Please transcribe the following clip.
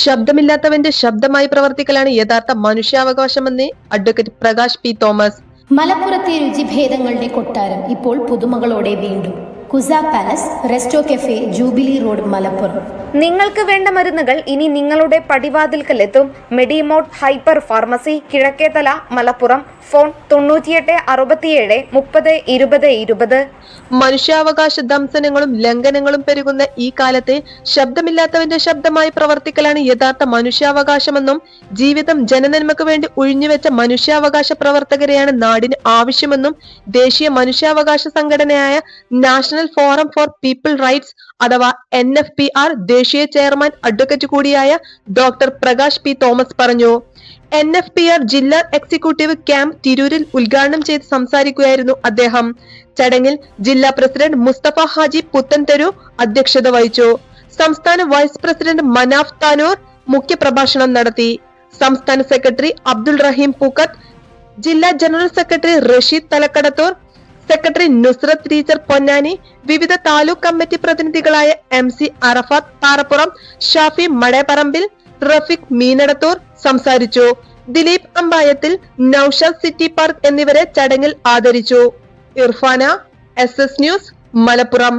ശബ്ദമില്ലാത്തവന്റെ ശബ്ദമായി പ്രവർത്തിക്കലാണ് യഥാർത്ഥ മനുഷ്യാവകാശമെന്ന് അഡ്വക്കേറ്റ് പ്രകാശ് പി തോമസ്. മലപ്പുറത്തെ രുചിഭേദങ്ങളുടെ കൊട്ടാരം ഇപ്പോൾ പുതുമകളോടെ വീണ്ടും. Kusa palace, resto cafe, jubilee road, Malappuram. നിങ്ങൾക്ക് വേണ്ട മരുന്നുകൾ ഇനി നിങ്ങളുടെ പടിവാതിൽക്കലെത്തും. Medimod hyper pharmacy, Kizhakkethala, Malappuram. Phone 98 67 30 20 20. മനുഷ്യാവകാശ ദംശനങ്ങളും ലംഘനങ്ങളും പെരുകുന്ന ഈ കാലത്ത് ശബ്ദമില്ലാത്തവന്റെ ശബ്ദമായി പ്രവർത്തിക്കലാണ് യഥാർത്ഥ മനുഷ്യാവകാശമെന്നും ജീവിതം ജനനന്മയ്ക്ക് വേണ്ടി ഒഴിഞ്ഞുവെച്ച മനുഷ്യാവകാശ പ്രവർത്തകരെയാണ് നാടിന് ആവശ്യമെന്നും ദേശീയ മനുഷ്യാവകാശ സംഘടനയായ national forum for people rights അഥവാ NFPR ദേശീയ ചെയർമാൻ അഡ്വക്കേറ്റ് കൂടിയായ ഡോക്ടർ പ്രകാശ് പി തോമസ് പറഞ്ഞു. NFPR ജില്ലാ എക്സിക്യൂട്ടീവ് ക്യാമ്പ് തിരൂരിൽ ഉദ്ഘാടനം ചെയ്ത് സംസാരിക്കുകയായിരുന്നു അദ്ദേഹം. ചടങ്ങിൽ ജില്ലാ പ്രസിഡന്റ് മുസ്തഫ ഹാജി പുത്തൻതെരു അധ്യക്ഷത വഹിച്ചു. സംസ്ഥാന വൈസ് പ്രസിഡന്റ് മനാഫ് താനൂർ മുഖ്യപ്രഭാഷണം നടത്തി. സംസ്ഥാന സെക്രട്ടറി അബ്ദുൾ റഹീം പൂക്കത്ത്, ജില്ലാ general secretary Rasheed Thalakkadathur, secretary Nusrath teacher Ponnani, വിവിധ താലൂക്ക് കമ്മിറ്റി പ്രതിനിധികളായ MC അറഫാത്ത് പാറപ്പുറം, ഷാഫി മടേപ്പറമ്പിൽ, റഫീഖ് മീനടത്തൂർ സംസാരിച്ചു. ദിലീപ് അമ്പായത്തിൽ, നൌഷാദ് സിറ്റി പാർക്ക് എന്നിവരെ ചടങ്ങിൽ ആദരിച്ചു. Irfana, SS news, Malappuram.